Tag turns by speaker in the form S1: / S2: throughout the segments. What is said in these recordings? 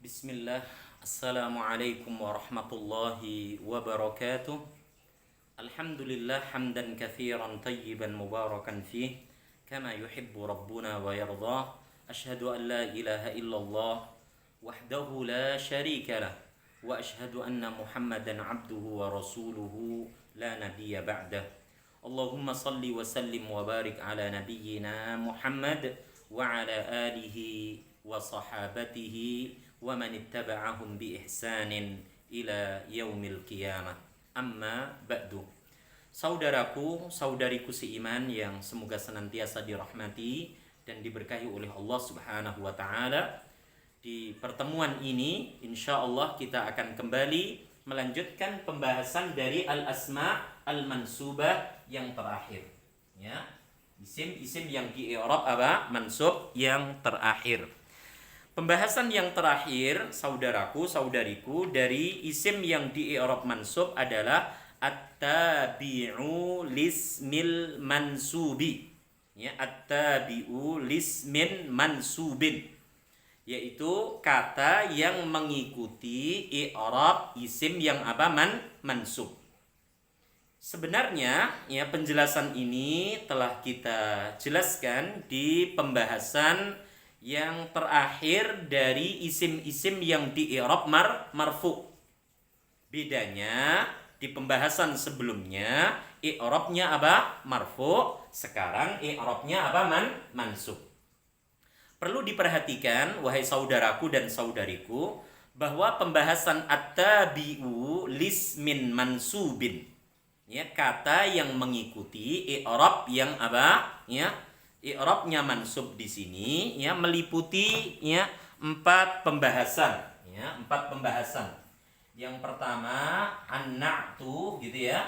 S1: Bismillah, Assalamualaikum warahmatullahi wabarakatuh. Alhamdulillah hamdan kathiran tayyiban mubarakan fih kama yuhibbu rabbuna wa yardah. Ashhadu an la ilaha illallah wahdahu la syarika lah wa ashhadu anna Muhammadan abduhu wa rasuluhu la nabiyya ba'dah. Allahumma salli wa sallim wa barik ala nabiyyina Muhammad wa ala alihi wa sahabatihi wa man ittaba'ahum bi ihsanin ila yaumil qiyamah. Amma ba'du. Saudaraku, saudariku seiman yang semoga senantiasa dirahmati dan diberkahi oleh Allah Subhanahu wa taala. Di pertemuan ini insyaallah kita akan kembali melanjutkan pembahasan dari al-asma al-mansubah yang terakhir, ya. Isim-isim yang di i'rab apa? Mansub yang terakhir. Pembahasan yang terakhir, saudaraku, saudariku, dari isim yang di i'rab mansub adalah at-tabi'u lismil mansubi. Ya, at-tabi'u lismin mansubin. Yaitu kata yang mengikuti i'rab isim yang apa? Mansub. Sebenarnya ya penjelasan ini telah kita jelaskan di pembahasan yang terakhir dari isim-isim yang di i'rab marfu. Bedanya di pembahasan sebelumnya i'rabnya apa? Marfu, sekarang i'rabnya apa? Mansub. Perlu diperhatikan wahai saudaraku dan saudariku bahwa pembahasan at-tabi'u lismin mansubin, ya, kata yang mengikuti i'rab yang apa? Ya, i'rabnya mansub di sini ya meliputi ya 4 pembahasan, ya, 4 pembahasan. Yang pertama an-na'tu gitu ya.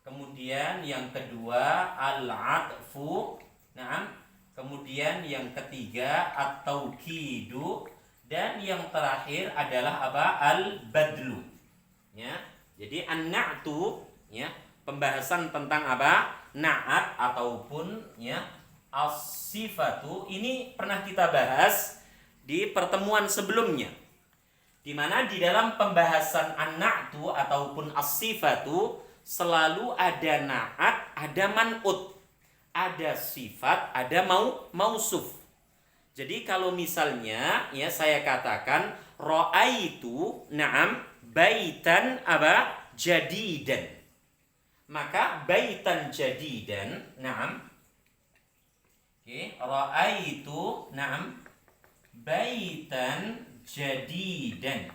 S1: Kemudian yang kedua al-'atfu. Naam. Kemudian yang ketiga at-taukidu dan yang terakhir adalah apa? Al-badlu. Ya. Jadi an-na'tu ya, pembahasan tentang apa? Na'at ataupun ya as-sifatu ini pernah kita bahas di pertemuan sebelumnya, di mana di dalam pembahasan an-na'tu ataupun as-sifatu selalu ada na'at, ada man'ut, ada sifat, ada mausuf. Jadi kalau misalnya ya saya katakan ra'aitu na'am baitan apa? Jadidan. Maka baitan jadidan na'am. Oke, ra'aitu na'am baitan jadidan.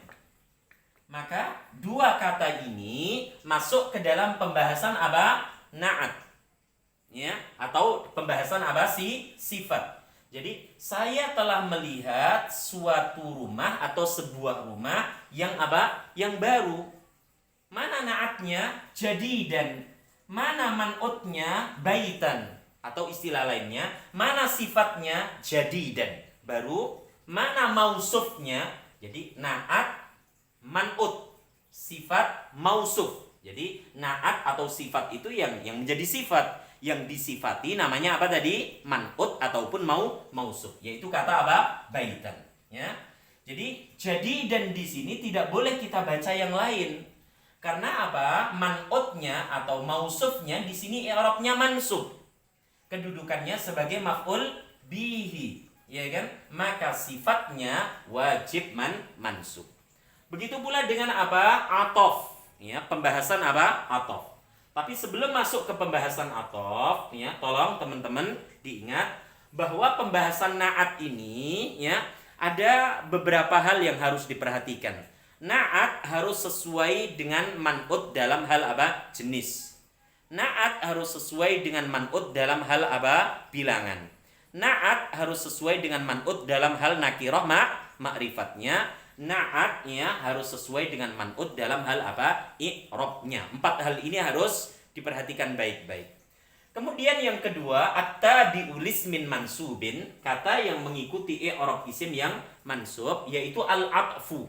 S1: Maka dua kata ini masuk ke dalam pembahasan apa? Na'at. Ya, atau pembahasan apa? Sifat. Jadi saya telah melihat suatu rumah atau sebuah rumah yang apa? Yang baru. Mana na'atnya? Jadidan. Mana man'utnya? Baitan. Atau istilah lainnya, mana sifatnya? Jadidan, baru. Mana mausufnya? Jadi na'at, man'ut, sifat, mausuf. Jadi na'at atau sifat itu yang menjadi sifat, yang disifati namanya apa tadi? Man'ut ataupun mausuf, yaitu kata apa? Baitan, ya. Jadi jadidan di sini tidak boleh kita baca yang lain. Karena apa? Man'utnya atau mausufnya di sini i'rabnya mansub. Kedudukannya sebagai maf'ul bihi, ya kan? Maka sifatnya wajib mansub. Begitu pula dengan apa? Atof, ya, pembahasan apa? Atof. Tapi sebelum masuk ke pembahasan atof, ya, tolong teman-teman diingat bahwa pembahasan na'at ini, ya, ada beberapa hal yang harus diperhatikan. Na'at harus sesuai dengan man'ut dalam hal apa? Jenis. Na'at harus sesuai dengan man'ut dalam hal apa? Bilangan. Na'at harus sesuai dengan man'ut dalam hal nakirah ma'rifatnya. Na'at ya harus sesuai dengan man'ut dalam hal apa? I'rabnya. 4 hal ini harus diperhatikan baik-baik. Kemudian yang kedua, at-tabi'u lismin mansubin, kata yang mengikuti i'rab isim yang mansub, yaitu al-'atfu.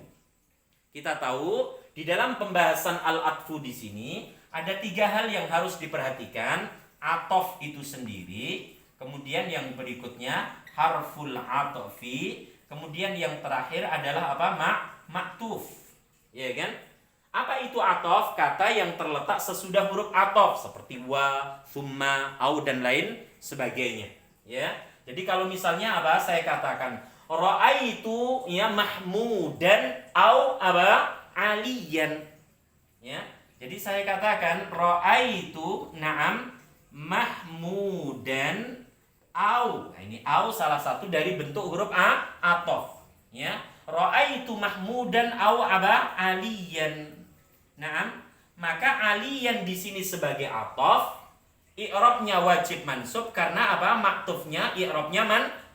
S1: Kita tahu di dalam pembahasan al-'atfu di sini ada 3 hal yang harus diperhatikan. Atof itu sendiri, kemudian yang berikutnya harful atfi, kemudian yang terakhir adalah apa? Maktuf. Ya kan? Apa itu atof? Kata yang terletak sesudah huruf atof seperti wa, summa, au dan lain sebagainya. Ya. Jadi kalau misalnya apa? Saya katakan ra'aitu ya mahmudan au apa? Aliyan. Ya. Jadi saya katakan ra'aitu na'am mahmudan au. Nah, ini au salah satu dari bentuk huruf atof. Ya. Ra'aitu mahmudan au aba aliyan. Nah, maka aliyan di sini sebagai atof, i'rabnya wajib mansub karena apa? Maktufnya i'rabnya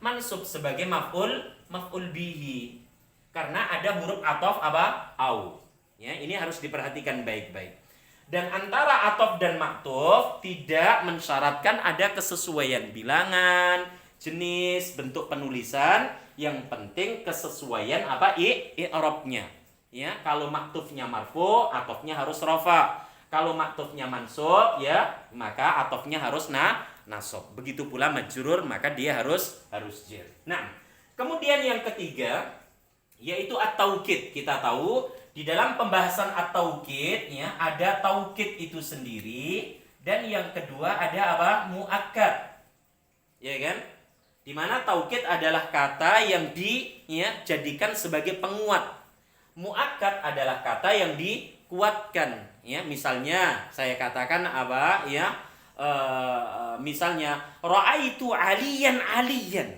S1: mansub sebagai maf'ul bihi. Karena ada huruf atof apa? Au. Ya, ini harus diperhatikan baik-baik. Dan antara atof dan maktuf tidak mensyaratkan ada kesesuaian bilangan, jenis, bentuk penulisan. Yang penting kesesuaian apa? I'rabnya. Ya, kalau maktufnya marfu, atofnya harus rafa. Kalau maktufnya mansub, ya, maka atofnya harus nasab. Begitu pula majrur, maka dia harus jar. Nah, kemudian yang ketiga yaitu at-taukid. Kita tahu di dalam pembahasan at-taukid ya, ada taukid itu sendiri dan yang kedua ada apa? Muakkad. Ya kan? Di mana taukid adalah kata yang dijadikan sebagai penguat. Muakkad adalah kata yang dikuatkan, ya. Misalnya saya katakan apa, ya? Misalnya ra'aitu aliyan aliyan.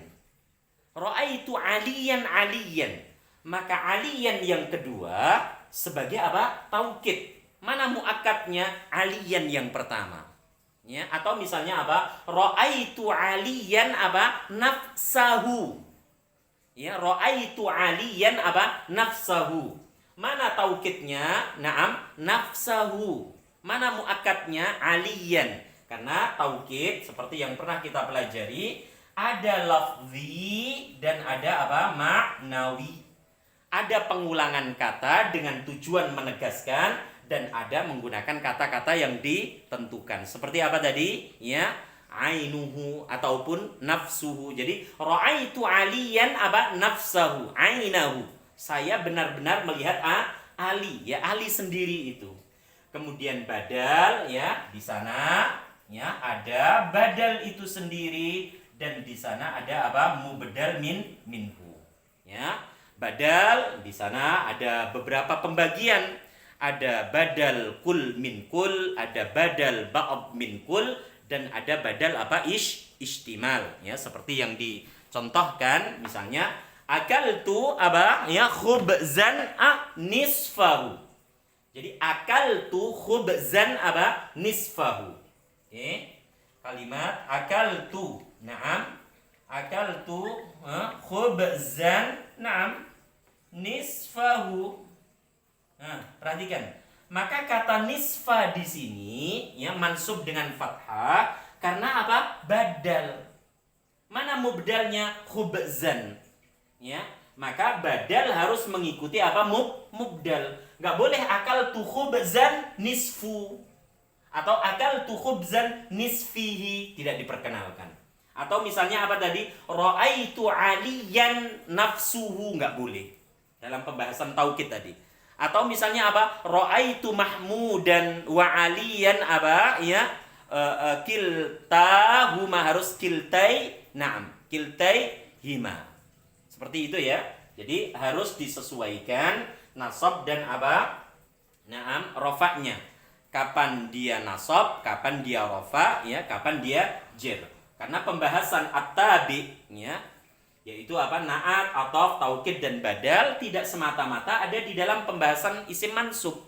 S1: Ra'aitu aliyan aliyan. Maka aliyan yang kedua sebagai apa? Taukid. Mana muakkadnya? Aliyan yang pertama. Ya, atau misalnya apa? Ra'aitu aliyan apa? Nafsahu. Ya, ra'aitu aliyan apa? Nafsahu. Mana taukidnya? Naam, nafsahu. Mana muakkadnya? Aliyan. Karena taukid seperti yang pernah kita pelajari, ada lafzi dan ada apa? Ma'nawi. Ada pengulangan kata dengan tujuan menegaskan dan ada menggunakan kata-kata yang ditentukan. Seperti apa tadi? Ya, ainuhu ataupun nafsuhu. Jadi ra'aitu aliyan apa? Nafsahu, ainahu. Saya benar-benar melihat Ali, ya, Ali sendiri itu. Kemudian badal, ya, di sana ya ada badal itu sendiri dan di sana ada apa? Mubdal minhu. Ya, badal di sana ada beberapa pembagian. Ada badal kul min kul, ada badal ba'd min kul, dan ada badal apa? Istimal, ya, seperti yang dicontohkan misalnya akaltu apa? Ya, khubzan nisfahu. Jadi akaltu khubzan apa? Nisfahu. Oke. Kalimat akaltu. Naam. Akaltu khubzan naam nisfahu. Nah, perhatikan. Maka kata nisfa di sini ya mansub dengan fathah karena apa? Badal. Mana mubdalnya? Khubzan. Ya, maka badal harus mengikuti apa? Mubdal. Enggak boleh akal tu khubzan nisfu atau akal tu khubzan nisfihi, tidak diperkenalkan. Atau misalnya apa tadi? Ra'aitu aliyan nafsuhu, enggak boleh. Dalam pembahasan taukid tadi. Atau misalnya apa? Ra'aitu mahmudan wa aliyan apa? Ya, kiltahuma harus kiltai, na'am, kiltai hima. Seperti itu ya. Jadi harus disesuaikan nasab dan apa? Na'am, rofaknya. Kapan dia nasab, kapan dia rofa, ya, kapan dia jar. Karena pembahasan at-tabi, ya, yaitu apa? Na'at, atof, taukid dan badal tidak semata-mata ada di dalam pembahasan isim mansub.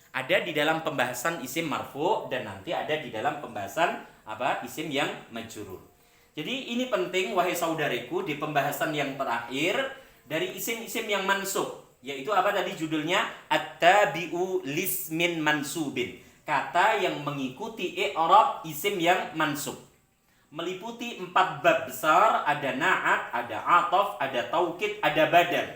S1: Ada di dalam pembahasan isim marfu dan nanti ada di dalam pembahasan apa? Isim yang majrur. Jadi ini penting wahai saudariku di pembahasan yang terakhir dari isim-isim yang mansub, yaitu apa tadi judulnya? At-tabi'u lismin mansubin. Kata yang mengikuti i'rab isim yang mansub. Meliputi 4 bab besar, ada na'at, ada atof, ada taukid, ada badal.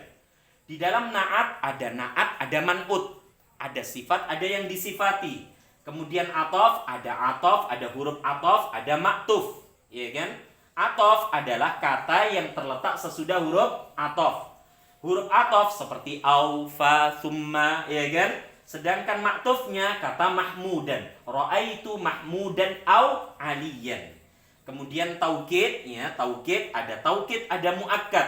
S1: Di dalam na'at, ada man'ut, ada sifat, ada yang disifati. Kemudian atof, ada huruf atof, ada maktuf, ya kan? Atof adalah kata yang terletak sesudah huruf atof. Huruf atof seperti au, fa, summa, ya kan? Sedangkan maktufnya kata mahmudan. Ra'aitu mahmudan au aliyan. Kemudian taukid, ya, taukid, ada muakkad.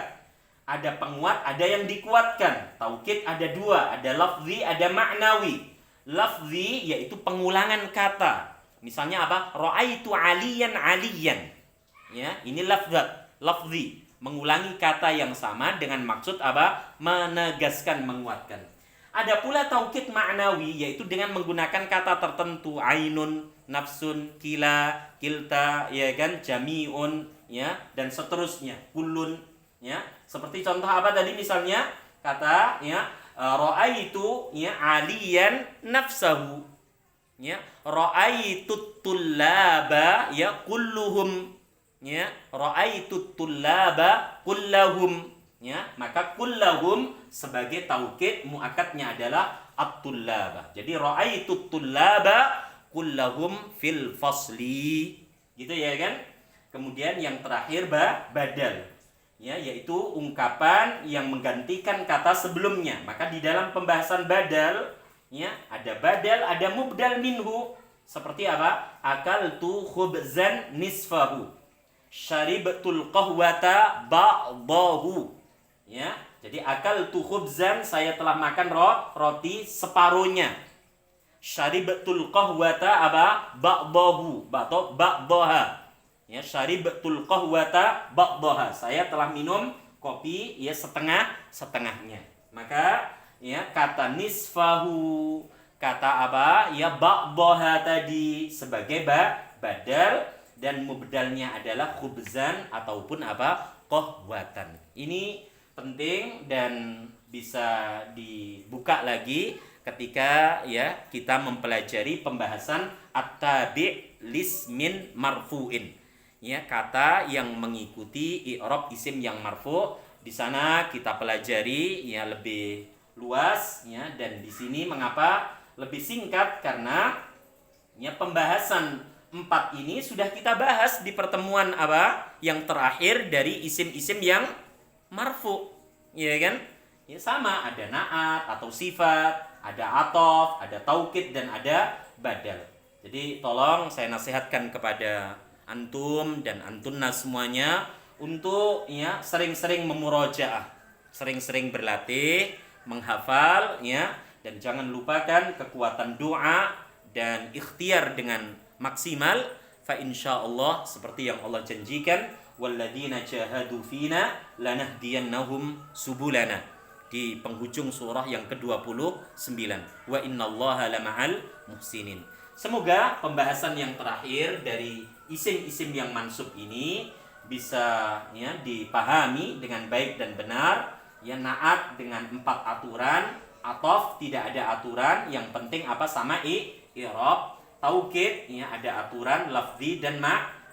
S1: Ada penguat, ada yang dikuatkan. Taukid ada dua, ada lafzi, ada ma'nawi. Lafzi yaitu pengulangan kata. Misalnya apa? Ra'aitu aliyan aliyan. Ya, ini lafzi, mengulangi kata yang sama dengan maksud apa? Menegaskan, menguatkan. Ada pula taukid ma'nawi, yaitu dengan menggunakan kata tertentu, ainun, nafsun, kila, kilta, ya kan, jami'un, ya, dan seterusnya, kullun, ya. Seperti contoh apa tadi misalnya kata, ya, ra'aitu, ya, aliyan nafsahu, ya, ra'aitu tullaba, ya, kulluhum, ya, ra'aitu tullaba kullahum, ya, maka kullahum sebagai taukid, muakkadnya adalah at-tullaba. Jadi ra'aitu tullaba kullahum fil fasli, gitu ya kan. Kemudian yang terakhir badal, ya, yaitu ungkapan yang menggantikan kata sebelumnya. Maka di dalam pembahasan badal, ya, ada badal, ada mubdal minhu. Seperti apa? Akaltu khubzan nisfahu, syaribtul qahwata ba'dahu. Ya, jadi akaltu khubzan, saya telah makan roti separuhnya. Syaribtul qahwata apa? Ba'dahu, atau ba'daha. Ya, syaribtul qahwata ba'daha, saya telah minum kopi, ya, setengahnya. Maka, ya, kata nisfahu, kata apa? Ya, ba'daha tadi sebagai badal, dan mubdalnya adalah khubzan ataupun apa? Qahwatan. Ini penting dan bisa dibuka lagi ketika, ya, kita mempelajari pembahasan at-tabi' lismin marfu'in. Ya, kata yang mengikuti i'rab isim yang marfu'. Di sana kita pelajari, ya, lebih luas, ya, dan di sini mengapa lebih singkat karena, ya, pembahasan 4 ini sudah kita bahas di pertemuan apa? Yang terakhir dari isim-isim yang marfu, ya kan? Ya, sama, ada na'at atau sifat, ada atof, ada taukid, dan ada badal. Jadi tolong saya nasihatkan kepada antum dan antunna semuanya untuk, ya, sering-sering memurojaah, sering-sering berlatih, menghafal, ya, dan jangan lupakan kekuatan doa dan ikhtiar dengan maksimal. Fa insyaallah seperti yang Allah janjikan, walladzina jahadu fina lanahdiyannahum subulana, di penghujung surah yang ke-29, wa innallaha lama'al muhsinin. Semoga pembahasan yang terakhir dari isim-isim yang mansub ini bisa, ya, dipahami dengan baik dan benar. Ya, na'at dengan 4 aturan, atof tidak ada aturan, yang penting apa? Sama i'rab. Taukid, ya, ada aturan lafzi dan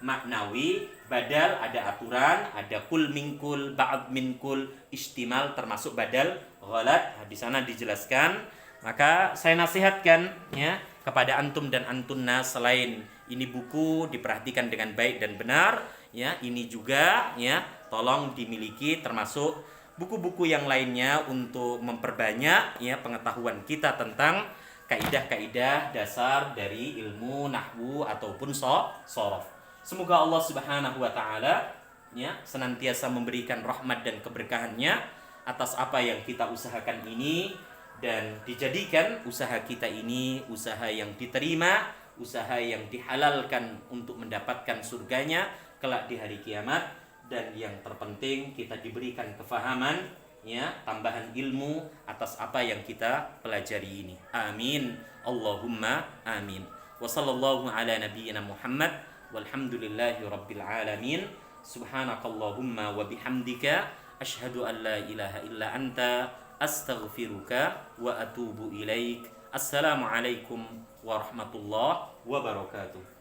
S1: maknawi. Badal ada aturan, ada kul minkul, ba'd minkul, istimal termasuk badal ghalat. Di sana dijelaskan. Maka saya nasihatkan, ya, kepada antum dan antunna, selain ini buku diperhatikan dengan baik dan benar, ya, ini juga, ya, tolong dimiliki termasuk buku-buku yang lainnya untuk memperbanyak, ya, pengetahuan kita tentang kaidah-kaidah dasar dari ilmu nahwu ataupun shorof. Semoga Allah Subhanahu wa taala, ya, senantiasa memberikan rahmat dan keberkahannya atas apa yang kita usahakan ini, dan dijadikan usaha kita ini usaha yang diterima, usaha yang dihalalkan untuk mendapatkan surganya kelak di hari kiamat, dan yang terpenting kita diberikan kefahaman, ya, tambahan ilmu atas apa yang kita pelajari ini. Amin. Allahumma amin. Wa sallallahu ala nabiyyina Muhammad walhamdulillahi rabbil alamin. Subhanakallahumma wa bihamdika asyhadu an la ilaha illa anta astaghfiruka wa atubu ilaik. Assalamualaikum warahmatullahi wabarakatuh.